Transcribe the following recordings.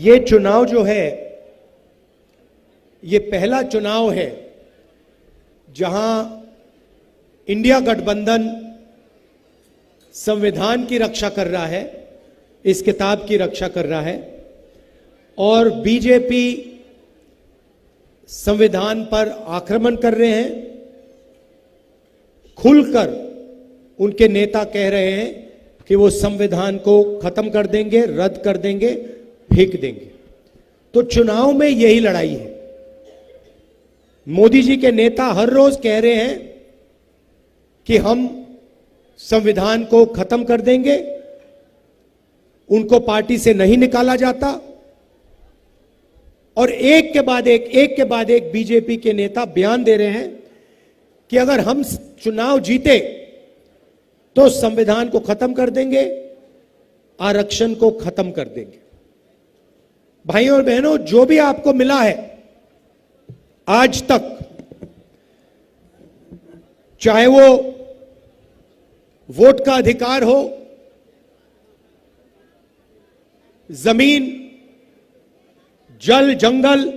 ये चुनाव जो है, ये पहला चुनाव है जहां इंडिया गठबंधन संविधान की रक्षा कर रहा है, इस किताब की रक्षा कर रहा है, और बीजेपी संविधान पर आक्रमण कर रहे हैं। खुलकर उनके नेता कह रहे हैं कि वो संविधान को खत्म कर देंगे, रद्द कर देंगे, फेंक देंगे। तो चुनाव में यही लड़ाई है। मोदी जी के नेता हर रोज कह रहे हैं कि हम संविधान को खत्म कर देंगे, उनको पार्टी से नहीं निकाला जाता, और एक के बाद एक बीजेपी के नेता बयान दे रहे हैं कि अगर हम चुनाव जीते तो संविधान को खत्म कर देंगे, आरक्षण को खत्म कर देंगे। भाइयों और बहनों, जो भी आपको मिला है आज तक, चाहे वो वोट का अधिकार हो, जमीन, जल जंगल,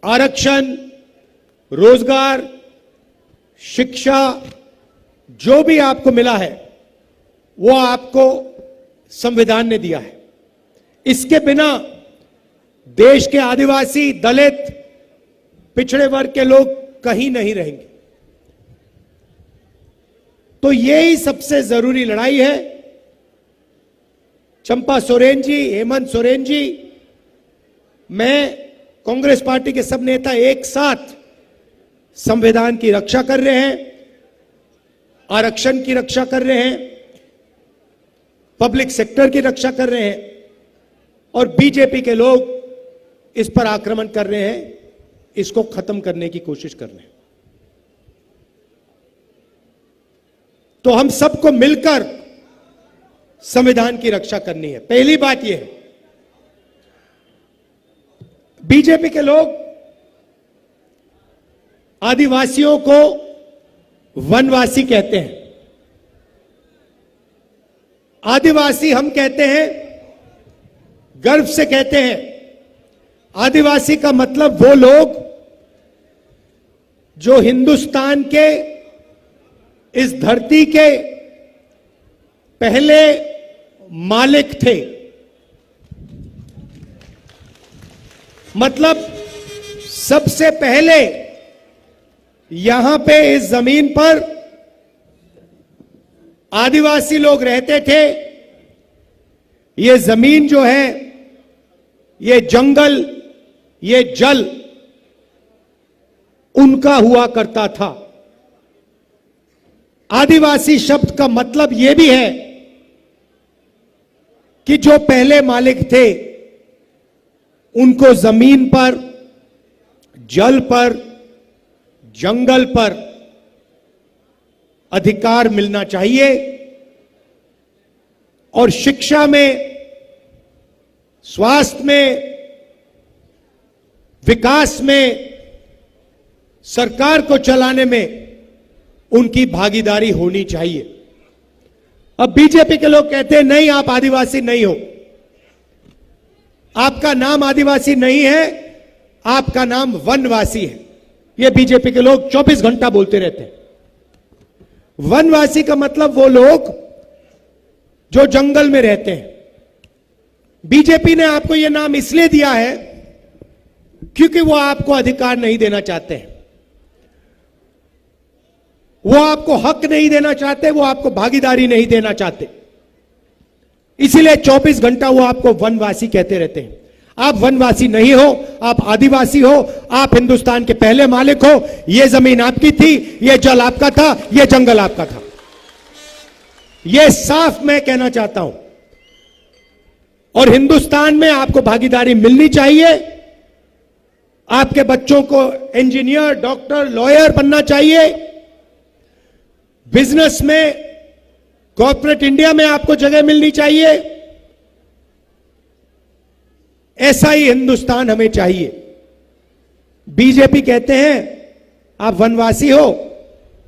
आरक्षण, रोजगार, शिक्षा, जो भी आपको मिला है वो आपको संविधान ने दिया है। इसके बिना देश के आदिवासी, दलित, पिछड़े वर्ग के लोग कहीं नहीं रहेंगे। तो यही सबसे जरूरी लड़ाई है। चंपा सोरेन जी, हेमंत सोरेन जी, मैं, कांग्रेस पार्टी के सब नेता एक साथ संविधान की रक्षा कर रहे हैं, आरक्षण की रक्षा कर रहे हैं, पब्लिक सेक्टर की रक्षा कर रहे हैं, और बीजेपी के लोग इस पर आक्रमण कर रहे हैं, इसको खत्म करने की कोशिश कर रहे हैं। तो हम सबको मिलकर संविधान की रक्षा करनी है। पहली बात यह है, बीजेपी के लोग आदिवासियों को वनवासी कहते हैं। आदिवासी हम कहते हैं, गर्व से कहते हैं, आदिवासी का मतलब वो लोग जो हिंदुस्तान के, इस धरती के पहले मालिक थे। मतलब सबसे पहले यहां पे इस जमीन पर आदिवासी लोग रहते थे। ये जमीन जो है, ये जंगल, ये जल उनका हुआ करता था। आदिवासी शब्द का मतलब यह भी है कि जो पहले मालिक थे उनको जमीन पर, जल पर, जंगल पर अधिकार मिलना चाहिए, और शिक्षा में, स्वास्थ्य में, विकास में, सरकार को चलाने में उनकी भागीदारी होनी चाहिए। अब बीजेपी के लोग कहते हैं नहीं, आप आदिवासी नहीं हो, आपका नाम आदिवासी नहीं है, आपका नाम वनवासी है। ये बीजेपी के लोग 24 घंटा बोलते रहते हैं। वनवासी का मतलब वो लोग जो जंगल में रहते हैं। बीजेपी ने आपको यह नाम इसलिए दिया है क्योंकि वो आपको अधिकार नहीं देना चाहते हैं, वो आपको हक नहीं देना चाहते, वो आपको भागीदारी नहीं देना चाहते। इसीलिए 24 घंटा वो आपको वनवासी कहते रहते हैं। आप वनवासी नहीं हो, आप आदिवासी हो, आप हिंदुस्तान के पहले मालिक हो। यह जमीन आपकी थी, यह जल आपका था, यह जंगल आपका था। यह साफ मैं कहना चाहता हूं। और हिंदुस्तान में आपको भागीदारी मिलनी चाहिए। आपके बच्चों को इंजीनियर, डॉक्टर, लॉयर बनना चाहिए। बिजनेस में, कॉर्पोरेट इंडिया में आपको जगह मिलनी चाहिए। ऐसा ही हिंदुस्तान हमें चाहिए। बीजेपी कहते हैं आप वनवासी हो,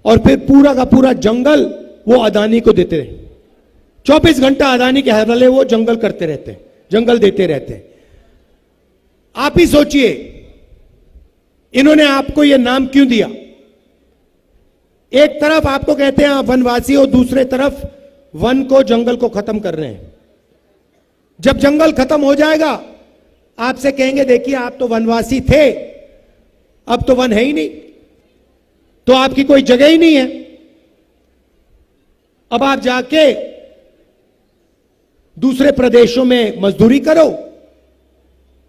और फिर पूरा का पूरा जंगल वो अदानी को देते रहे। 24 घंटा अदानी के हवाले वो जंगल करते रहते हैं। जंगल देते रहते हैं। आप ही सोचिए इन्होंने आपको यह नाम क्यों दिया। एक तरफ आपको कहते हैं आप वनवासी हो, दूसरे तरफ वन को, जंगल को खत्म कर रहे हैं। जब जंगल खत्म हो जाएगा आपसे कहेंगे देखिए आप तो वनवासी थे, अब तो वन है ही नहीं, तो आपकी कोई जगह ही नहीं है, अब आप जाके दूसरे प्रदेशों में मजदूरी करो,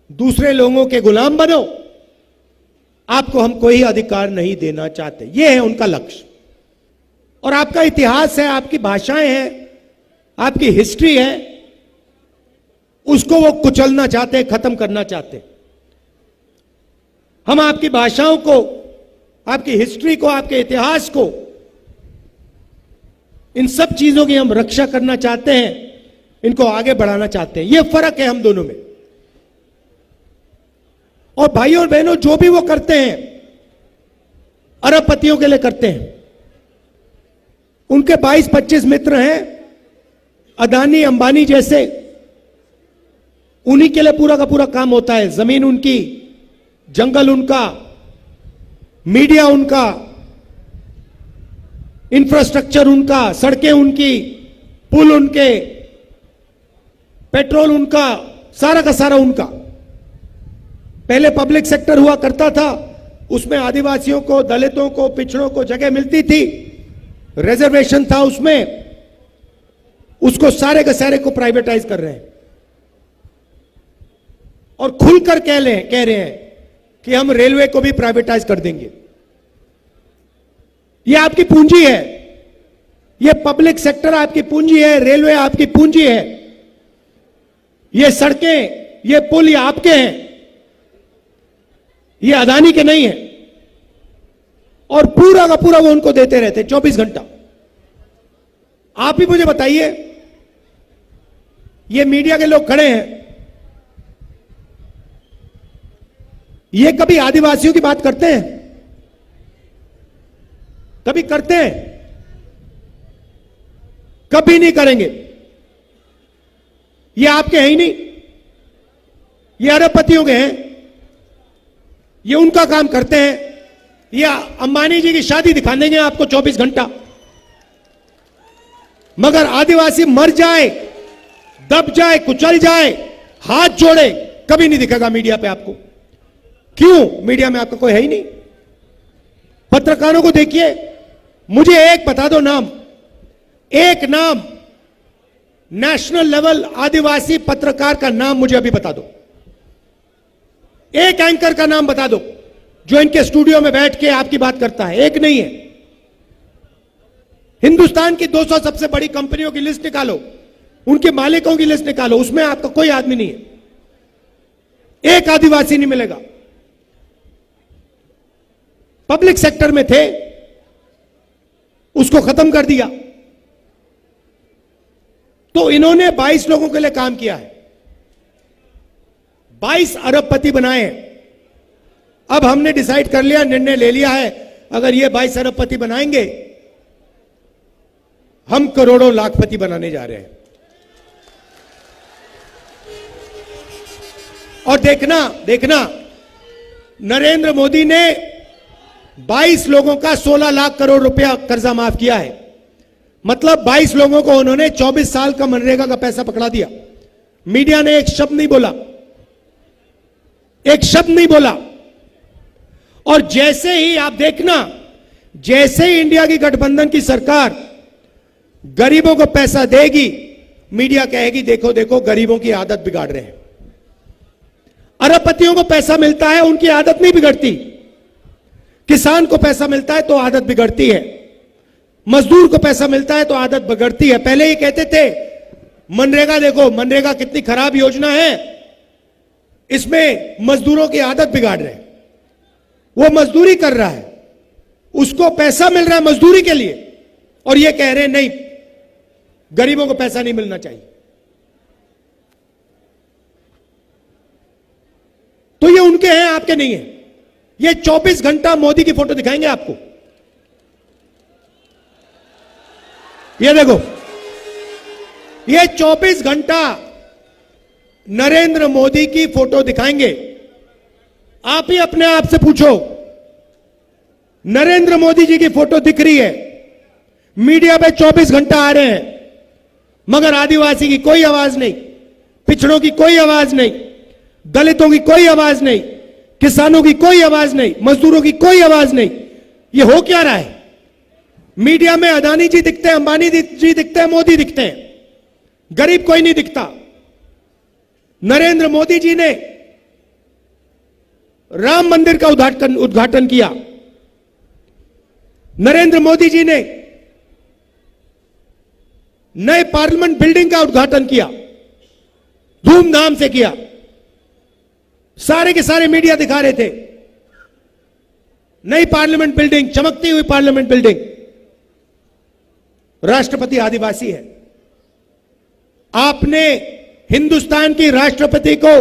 दूसरे लोगों के गुलाम बनो, आपको हम कोई अधिकार नहीं देना चाहते। यह है उनका लक्ष्य। और आपका इतिहास है, आपकी भाषाएं हैं, आपकी हिस्ट्री है, उसको वो कुचलना चाहते हैं, खत्म करना चाहते हैं। हम आपकी भाषाओं को, आपकी हिस्ट्री को, आपके इतिहास को, इन सब चीजों की हम रक्षा करना चाहते हैं, इनको आगे बढ़ाना चाहते हैं। यह फर्क है हम दोनों में। और भाइयों और बहनों, जो भी वो करते हैं अरबपतियों के लिए करते हैं। उनके 22-25 मित्र हैं, अदानी अंबानी जैसे, उन्हीं के लिए पूरा का पूरा काम होता है। जमीन उनकी, जंगल उनका, मीडिया उनका, इंफ्रास्ट्रक्चर उनका, सड़कें उनकी, पुल उनके, पेट्रोल उनका, सारा का सारा उनका। पहले पब्लिक सेक्टर हुआ करता था, उसमें आदिवासियों को, दलितों को, पिछड़ों को जगह मिलती थी, रिजर्वेशन था उसमें, उसको सारे के सारे को प्राइवेटाइज कर रहे हैं। और खुलकर कह रहे हैं कि हम रेलवे को भी प्राइवेटाइज कर देंगे। यह आपकी पूंजी है, यह पब्लिक सेक्टर आपकी पूंजी है, रेलवे आपकी पूंजी है, ये सड़कें, ये पुल ये आपके हैं, ये अदानी के नहीं है। और पूरा का पूरा वो उनको देते रहते 24 घंटा। आप ही मुझे बताइए, ये मीडिया के लोग खड़े हैं, ये कभी आदिवासियों की बात करते हैं? कभी करते हैं? कभी नहीं करेंगे। ये आपके हैं ही नहीं, ये अरबपतियों के हैं, ये उनका काम करते हैं। ये अंबानी जी की शादी दिखा देंगे आपको 24 घंटा, मगर आदिवासी मर जाए, दब जाए, कुचल जाए, हाथ जोड़े, कभी नहीं दिखेगा मीडिया पे आपको। क्यों? मीडिया में आपका कोई है ही नहीं। पत्रकारों को देखिए, मुझे एक बता दो नाम, एक नाम, नेशनल लेवल आदिवासी पत्रकार का नाम मुझे अभी बता दो। एक एंकर का नाम बता दो जो इनके स्टूडियो में बैठ के आपकी बात करता है। एक नहीं है। हिंदुस्तान की 200 सबसे बड़ी कंपनियों की लिस्ट निकालो, उनके मालिकों की लिस्ट निकालो, उसमें आपका कोई आदमी नहीं है, एक आदिवासी नहीं मिलेगा। पब्लिक सेक्टर में थे, उसको खत्म कर दिया। तो इन्होंने 22 लोगों के लिए काम किया है, 22 अरबपति बनाए हैं। अब हमने डिसाइड कर लिया, निर्णय ले लिया है, अगर ये 22 अरबपति बनाएंगे, हम करोड़ों लाखपति बनाने जा रहे हैं। और देखना नरेंद्र मोदी ने 22 लोगों का 16 लाख करोड़ रुपया कर्जा माफ किया है। मतलब 22 लोगों को उन्होंने 24 साल का मनरेगा का पैसा पकड़ा दिया। मीडिया ने एक शब्द नहीं बोला, एक शब्द नहीं बोला। और जैसे ही आप देखना, जैसे ही इंडिया की गठबंधन की सरकार गरीबों को पैसा देगी, मीडिया कहेगी देखो देखो गरीबों की आदत बिगाड़ रहे हैं। अरबपतियों को पैसा मिलता है, उनकी आदत नहीं बिगड़ती। किसान को पैसा मिलता है तो आदत बिगड़ती है, मजदूर को पैसा मिलता है तो आदत बिगड़ती है। पहले ही कहते थे मनरेगा, देखो मनरेगा कितनी खराब योजना है, इसमें मजदूरों की आदत बिगाड़ रहे हैं। वो मजदूरी कर रहा है, उसको पैसा मिल रहा है मजदूरी के लिए, और ये कह रहे हैं नहीं, गरीबों को पैसा नहीं मिलना चाहिए। तो ये उनके हैं, आपके नहीं है। ये 24 घंटा मोदी की फोटो दिखाएंगे आपको। ये देखो, ये 24 घंटा नरेंद्र मोदी की फोटो दिखाएंगे। आप ही अपने आप से पूछो, नरेंद्र मोदी जी की फोटो दिख रही है, मीडिया पे 24 घंटा आ रहे हैं, मगर आदिवासी की कोई आवाज नहीं, पिछड़ों की कोई आवाज नहीं, दलितों की कोई आवाज नहीं, किसानों की कोई आवाज नहीं, मजदूरों की कोई आवाज नहीं। ये हो क्या रहा है? मीडिया में अदानी जी दिखते हैं, अंबानी जी दिखते हैं, मोदी दिखते हैं, गरीब कोई नहीं दिखता। नरेंद्र मोदी जी ने राम मंदिर का उद्घाटन किया, नरेंद्र मोदी जी ने नए पार्लियामेंट बिल्डिंग का उद्घाटन किया, धूमधाम से किया, सारे के सारे मीडिया दिखा रहे थे नई पार्लियामेंट बिल्डिंग, चमकती हुई पार्लियामेंट बिल्डिंग। राष्ट्रपति आदिवासी है। आपने हिंदुस्तान की राष्ट्रपति को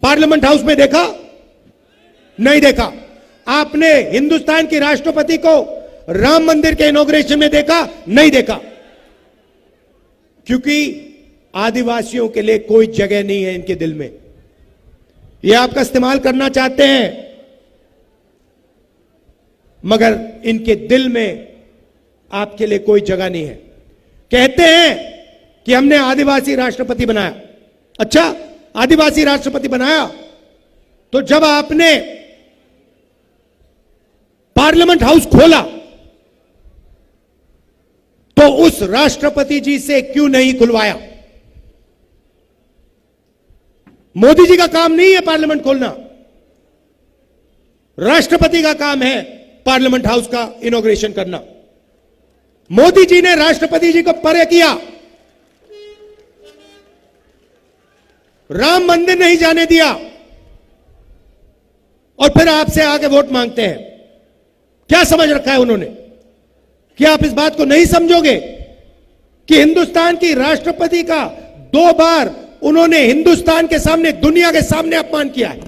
पार्लियामेंट हाउस में देखा? नहीं देखा। आपने हिंदुस्तान की राष्ट्रपति को राम मंदिर के इनॉग्रेशन में देखा? नहीं देखा। क्योंकि आदिवासियों के लिए कोई जगह नहीं है इनके दिल में। ये आपका इस्तेमाल करना चाहते हैं, मगर इनके दिल में आपके लिए कोई जगह नहीं है। कहते हैं कि हमने आदिवासी राष्ट्रपति बनाया। अच्छा, आदिवासी राष्ट्रपति बनाया तो जब आपने पार्लियामेंट हाउस खोला तो उस राष्ट्रपति जी से क्यों नहीं खुलवाया? मोदी जी का काम नहीं है पार्लियामेंट खोलना, राष्ट्रपति का काम है पार्लियामेंट हाउस का इनॉग्रेशन करना। मोदी जी ने राष्ट्रपति जी को परे किया, राम मंदिर नहीं जाने दिया, और फिर आपसे आके वोट मांगते हैं। क्या समझ रखा है उन्होंने कि आप इस बात को नहीं समझोगे कि हिंदुस्तान की राष्ट्रपति का 2 बार उन्होंने हिंदुस्तान के सामने, दुनिया के सामने अपमान किया है।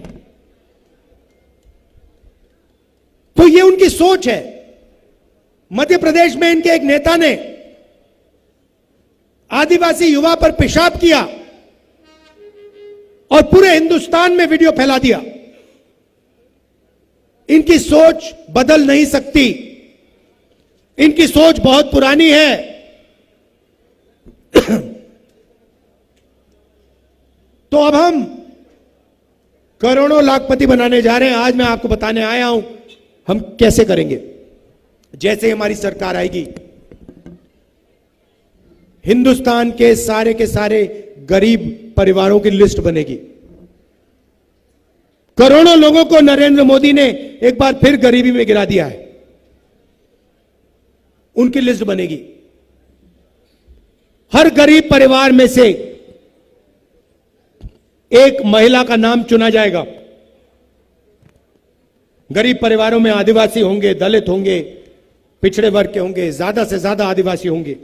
तो ये उनकी सोच है। मध्य प्रदेश में इनके एक नेता ने आदिवासी युवा पर पेशाब किया और पूरे हिंदुस्तान में वीडियो फैला दिया। इनकी सोच बदल नहीं सकती, इनकी सोच बहुत पुरानी है। तो अब हम करोड़ों लाखपति बनाने जा रहे हैं। आज मैं आपको बताने आया हूं हम कैसे करेंगे। जैसे हमारी सरकार आएगी, हिंदुस्तान के सारे गरीब परिवारों की लिस्ट बनेगी। करोड़ों लोगों को नरेंद्र मोदी ने एक बार फिर गरीबी में गिरा दिया है, उनकी लिस्ट बनेगी। हर गरीब परिवार में से एक महिला का नाम चुना जाएगा। गरीब परिवारों में आदिवासी होंगे, दलित होंगे, पिछड़े वर्ग के होंगे, ज्यादा से ज्यादा आदिवासी होंगे।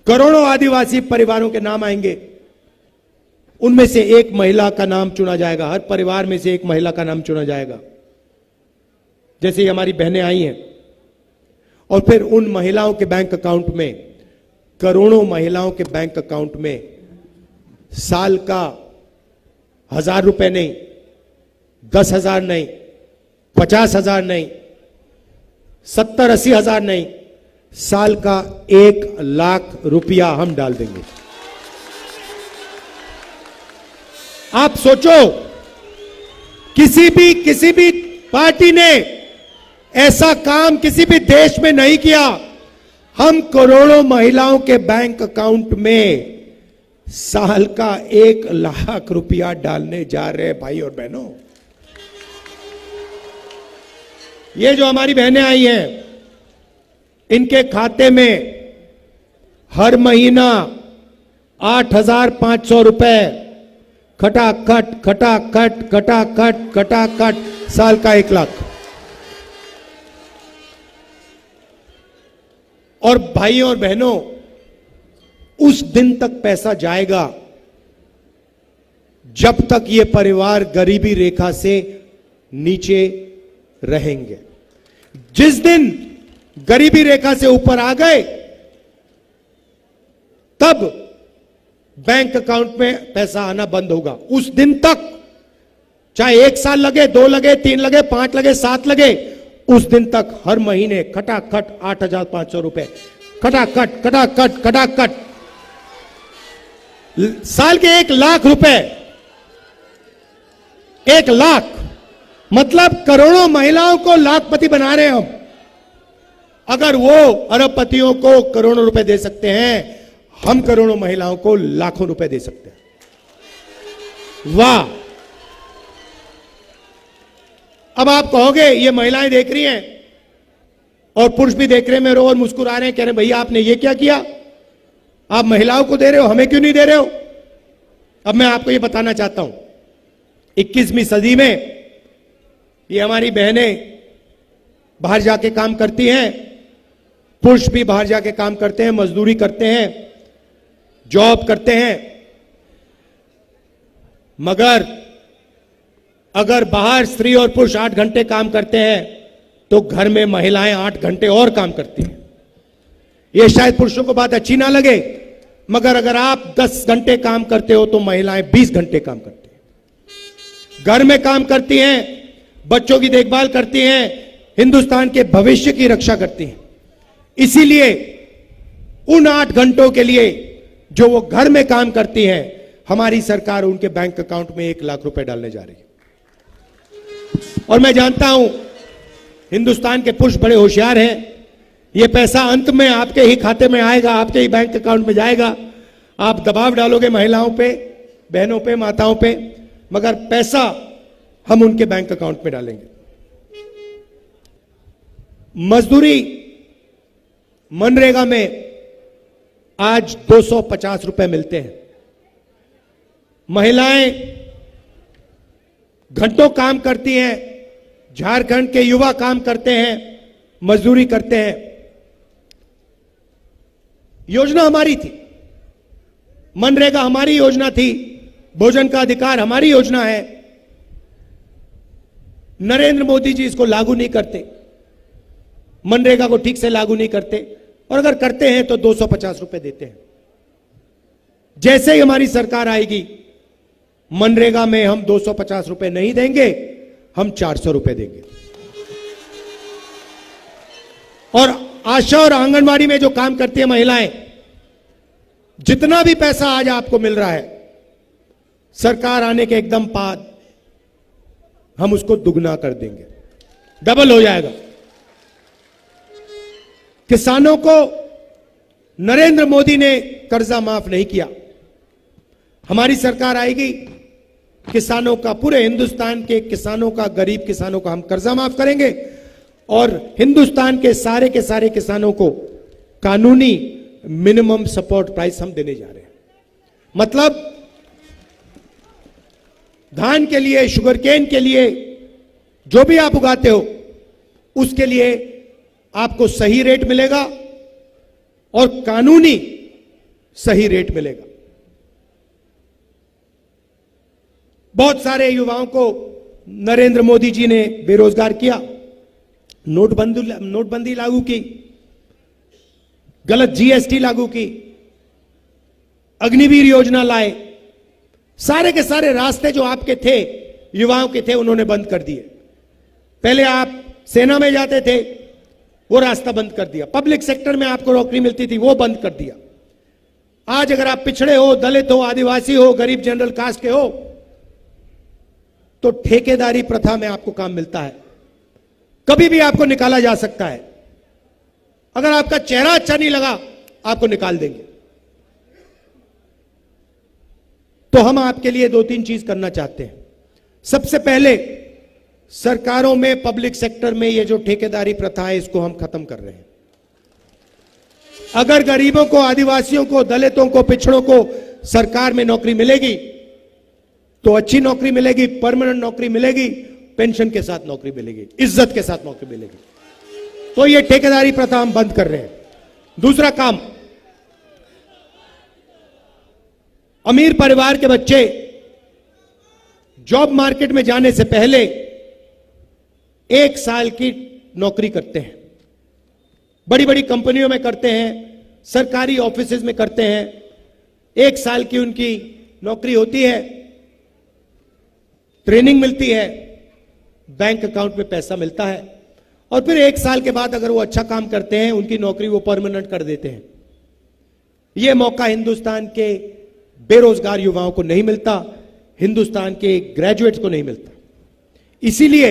करोड़ों आदिवासी परिवारों के नाम आएंगे, उनमें से एक महिला का नाम चुना जाएगा। हर परिवार में से एक महिला का नाम चुना जाएगा। जैसे हमारी बहनें आई हैं, और फिर उन महिलाओं के बैंक अकाउंट में, करोड़ों महिलाओं के बैंक अकाउंट में साल का 1000 रुपए नहीं, 10,000 नहीं, 50,000 नहीं, 70-80 हजार नहीं, साल का 1 लाख रुपया हम डाल देंगे। आप सोचो, किसी भी पार्टी ने ऐसा काम किसी भी देश में नहीं किया। हम करोड़ों महिलाओं के बैंक अकाउंट में साल का 1 लाख रुपया डालने जा रहे हैं। भाई और बहनों, ये जो हमारी बहनें आई हैं, इनके खाते में हर महीना 8,500 रुपए खटाखट खटाखट खटाखट खटाखट, साल का 1 लाख। और भाई और बहनों, उस दिन तक पैसा जाएगा जब तक ये परिवार गरीबी रेखा से नीचे रहेंगे। जिस दिन गरीबी रेखा से ऊपर आ गए, तब बैंक अकाउंट में पैसा आना बंद होगा। उस दिन तक चाहे 1 साल लगे, 2 लगे, 3 लगे, 5 लगे, 7 लगे, उस दिन तक हर महीने खटाखट 8,500 रुपए, खटाखट खटाखट खटाखट, साल के 1 लाख रुपए, 1 लाख, मतलब करोड़ों महिलाओं को लाखपति बना रहे हैं हम। अगर वो अरबपतियों को करोड़ों रुपए दे सकते हैं, हम करोड़ों महिलाओं को लाखों रुपए दे सकते हैं। वाह! अब आप कहोगे ये महिलाएं देख रही हैं और पुरुष भी देख रहे हैं, मेरे और मुस्कुरा रहे हैं, कह रहे हैं भैया आपने ये क्या किया, आप महिलाओं को दे रहे हो, हमें क्यों नहीं दे रहे हो? अब मैं आपको ये बताना चाहता हूं, 21वीं सदी में ये हमारी बहनें बाहर जाके काम करती हैं, पुरुष भी बाहर जाके काम करते हैं, मजदूरी करते हैं, जॉब करते हैं, मगर अगर बाहर स्त्री और पुरुष 8 घंटे काम करते हैं तो घर में महिलाएं 8 घंटे और काम करती हैं। यह शायद पुरुषों को बात अच्छी ना लगे, मगर अगर आप 10 घंटे काम करते हो तो महिलाएं 20 घंटे काम करती हैं, घर में काम करती हैं, बच्चों की देखभाल करती हैं, हिंदुस्तान के भविष्य की रक्षा करती हैं। इसीलिए उन 8 घंटों के लिए जो वो घर में काम करती हैं, हमारी सरकार उनके बैंक अकाउंट में 1 लाख रुपए डालने जा रही है। और मैं जानता हूं हिंदुस्तान के पुरुष बड़े होशियार हैं, ये पैसा अंत में आपके ही खाते में आएगा, आपके ही बैंक अकाउंट में जाएगा। आप दबाव डालोगे महिलाओं पे, बहनों पे, माताओं पे, मगर पैसा हम उनके बैंक अकाउंट में डालेंगे। मजदूरी मनरेगा में आज 250 रुपए मिलते हैं। महिलाएं घंटों काम करती हैं, झारखंड के युवा काम करते हैं, मजदूरी करते हैं। योजना हमारी थी, मनरेगा हमारी योजना थी, भोजन का अधिकार हमारी योजना है। नरेंद्र मोदी जी इसको लागू नहीं करते, मनरेगा को ठीक से लागू नहीं करते, और अगर करते हैं तो 250 रुपए देते हैं। जैसे ही हमारी सरकार आएगी, मनरेगा में हम 250 रुपए नहीं देंगे, हम 400 रुपए देंगे। और आशा और आंगनवाड़ी में जो काम करती है महिलाएं, जितना भी पैसा आज आपको मिल रहा है, सरकार आने के एकदम बाद हम उसको दुगना कर देंगे, डबल हो जाएगा। किसानों को नरेंद्र मोदी ने कर्जा माफ नहीं किया, हमारी सरकार आएगी, किसानों का, पूरे हिंदुस्तान के किसानों का, गरीब किसानों का हम कर्जा माफ करेंगे और हिंदुस्तान के सारे किसानों को कानूनी मिनिमम सपोर्ट प्राइस हम देने जा रहे हैं। मतलब धान के लिए, शुगरकेन के लिए, जो भी आप उगाते हो उसके लिए आपको सही रेट मिलेगा और कानूनी सही रेट मिलेगा। बहुत सारे युवाओं को नरेंद्र मोदी जी ने बेरोजगार किया, नोटबंदी लागू की, गलत जीएसटी लागू की, अग्निवीर योजना लाए, सारे के सारे रास्ते जो आपके थे, युवाओं के थे, उन्होंने बंद कर दिए। पहले आप सेना में जाते थे, वो रास्ता बंद कर दिया। पब्लिक सेक्टर में आपको नौकरी मिलती थी, वो बंद कर दिया। आज अगर आप पिछड़े हो, दलित हो, आदिवासी हो, गरीब जनरल कास्ट के हो, तो ठेकेदारी प्रथा में आपको काम मिलता है, कभी भी आपको निकाला जा सकता है। अगर आपका चेहरा अच्छा नहीं लगा, आपको निकाल देंगे। तो हम आपके लिए 2-3 चीज करना चाहते हैं। सबसे पहले, सरकारों में, पब्लिक सेक्टर में ये जो ठेकेदारी प्रथा है, इसको हम खत्म कर रहे हैं। अगर गरीबों को, आदिवासियों को, दलितों को, पिछड़ों को सरकार में नौकरी मिलेगी तो अच्छी नौकरी मिलेगी, परमानेंट नौकरी मिलेगी, पेंशन के साथ नौकरी मिलेगी, इज्जत के साथ नौकरी मिलेगी। तो ये ठेकेदारी प्रथा हम बंद कर रहे हैं। दूसरा काम, अमीर परिवार के बच्चे जॉब मार्केट में जाने से पहले 1 साल की नौकरी करते हैं, बड़ी बड़ी कंपनियों में करते हैं, सरकारी ऑफिसेज में करते हैं, 1 साल की उनकी नौकरी होती है, ट्रेनिंग मिलती है, बैंक अकाउंट में पैसा मिलता है और फिर 1 साल के बाद अगर वो अच्छा काम करते हैं उनकी नौकरी वो परमानेंट कर देते हैं। यह मौका हिंदुस्तान के बेरोजगार युवाओं को नहीं मिलता, हिंदुस्तान के ग्रेजुएट्स को नहीं मिलता। इसीलिए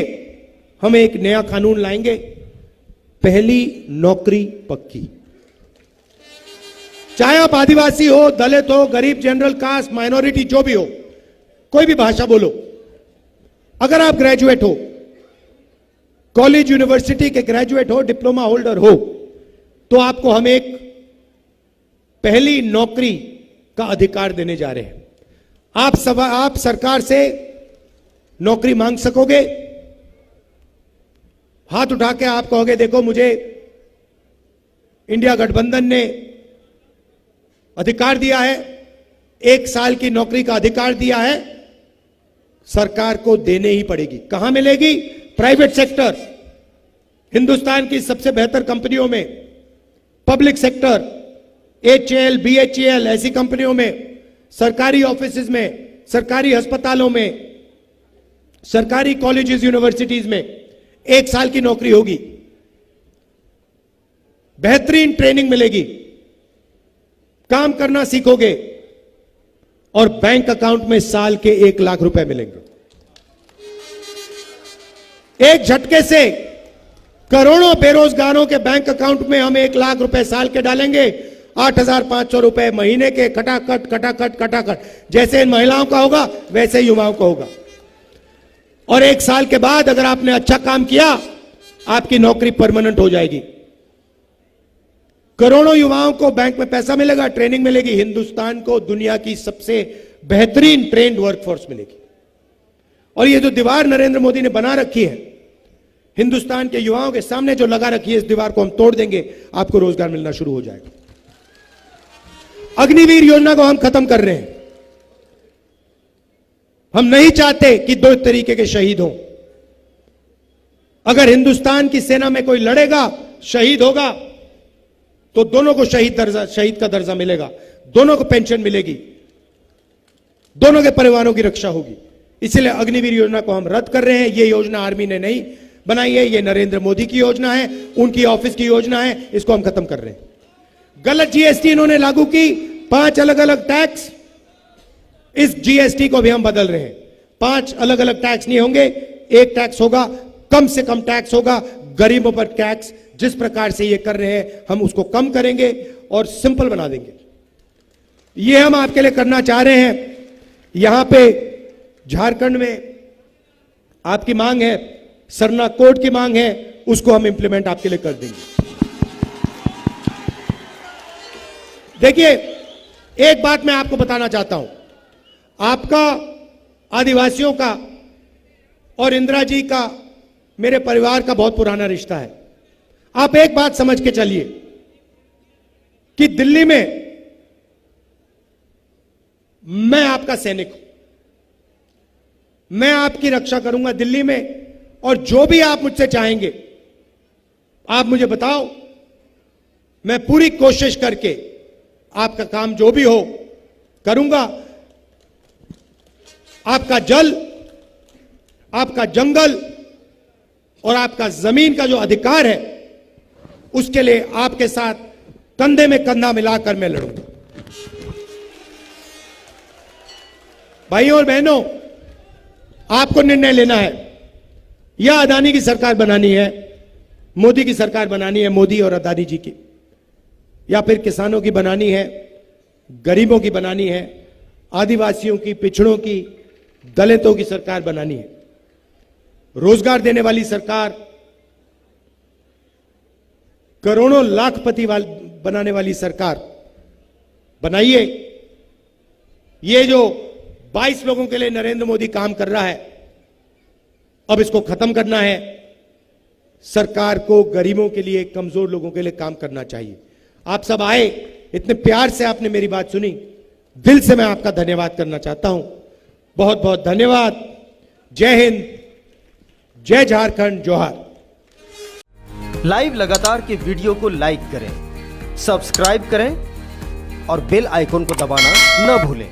हम एक नया कानून लाएंगे, पहली नौकरी पक्की। चाहे आप आदिवासी हो, दलित हो, गरीब, जनरल कास्ट, माइनॉरिटी, जो भी हो, कोई भी भाषा बोलो, अगर आप ग्रेजुएट हो, कॉलेज यूनिवर्सिटी के ग्रेजुएट हो, डिप्लोमा होल्डर हो, तो आपको हम एक पहली नौकरी का अधिकार देने जा रहे हैं। आप सरकार से नौकरी मांग सकोगे, हाथ उठा के आप कहोगे देखो मुझे इंडिया गठबंधन ने अधिकार दिया है, 1 साल की नौकरी का अधिकार दिया है, सरकार को देने ही पड़ेगी। कहां मिलेगी? प्राइवेट सेक्टर, हिंदुस्तान की सबसे बेहतर कंपनियों में, पब्लिक सेक्टर, HAL, BHEL ऐसी कंपनियों में, सरकारी ऑफिसेज में, सरकारी अस्पतालों में, सरकारी कॉलेजेस, यूनिवर्सिटीज में 1 साल की नौकरी होगी, बेहतरीन ट्रेनिंग मिलेगी, काम करना सीखोगे और बैंक अकाउंट में साल के 1 लाख रुपए मिलेंगे। एक झटके से करोड़ों बेरोजगारों के बैंक अकाउंट में हम 1 लाख रुपए साल के डालेंगे, 8,500 रुपए महीने के, खटाखट खटाखट खटाखट। जैसे इन महिलाओं का होगा वैसे युवाओं का होगा। और 1 साल के बाद अगर आपने अच्छा काम किया, आपकी नौकरी परमानेंट हो जाएगी। करोड़ों युवाओं को बैंक में पैसा मिलेगा, ट्रेनिंग मिलेगी, हिंदुस्तान को दुनिया की सबसे बेहतरीन ट्रेंड वर्कफोर्स मिलेगी। और ये जो दीवार नरेंद्र मोदी ने बना रखी है हिंदुस्तान के युवाओं के सामने, जो लगा रखी है, इस दीवार को हम तोड़ देंगे, आपको रोजगार मिलना शुरू हो जाएगा। अग्निवीर योजना को हम खत्म कर रहे हैं। हम नहीं चाहते कि 2 तरीके के शहीद हों। अगर हिंदुस्तान की सेना में कोई लड़ेगा, शहीद होगा, तो दोनों को शहीद का दर्जा मिलेगा, दोनों को पेंशन मिलेगी, दोनों के परिवारों की रक्षा होगी। इसलिए अग्निवीर योजना को हम रद्द कर रहे हैं। यह योजना आर्मी ने नहीं बनाई है, यह नरेंद्र मोदी की योजना है, उनकी ऑफिस की योजना है, इसको हम खत्म कर रहे हैं। गलत GST इन्होंने लागू की, 5 अलग अलग टैक्स, इस GST को भी हम बदल रहे हैं। 5 अलग अलग टैक्स नहीं होंगे, एक टैक्स होगा, कम से कम टैक्स होगा, गरीबों पर टैक्स जिस प्रकार से ये कर रहे हैं हम उसको कम करेंगे और सिंपल बना देंगे। ये हम आपके लिए करना चाह रहे हैं। यहां पे झारखंड में आपकी मांग है, सरना कोड की मांग है, उसको हम इंप्लीमेंट आपके लिए कर देंगे। देखिए, एक बात मैं आपको बताना चाहता हूं, आपका, आदिवासियों का और इंदिरा जी का, मेरे परिवार का बहुत पुराना रिश्ता है। आप एक बात समझ के चलिए कि दिल्ली में मैं आपका सैनिक हूं, मैं आपकी रक्षा करूंगा दिल्ली में, और जो भी आप मुझसे चाहेंगे आप मुझे बताओ, मैं पूरी कोशिश करके आपका काम जो भी हो करूंगा। आपका जल, आपका जंगल और आपका जमीन का जो अधिकार है, उसके लिए आपके साथ कंधे में कंधा मिलाकर मैं लड़ूंगा। भाइयों और बहनों, आपको निर्णय लेना है, या अदानी की सरकार बनानी है, मोदी की सरकार बनानी है, मोदी और अदानी जी की, या फिर किसानों की बनानी है, गरीबों की बनानी है, आदिवासियों की, पिछड़ों की, दलितों की सरकार बनानी है, रोजगार देने वाली सरकार, करोड़ों लाखपति बनाने वाली सरकार बनाइए। ये जो 22 लोगों के लिए नरेंद्र मोदी काम कर रहा है, अब इसको खत्म करना है। सरकार को गरीबों के लिए, कमजोर लोगों के लिए काम करना चाहिए। आप सब आए, इतने प्यार से आपने मेरी बात सुनी, दिल से मैं आपका धन्यवाद करना चाहता हूं। बहुत बहुत धन्यवाद। जय हिंद, जय झारखंड, जोहार। लाइव लगातार के वीडियो को लाइक करें, सब्सक्राइब करें और बेल आइकन को दबाना न भूलें।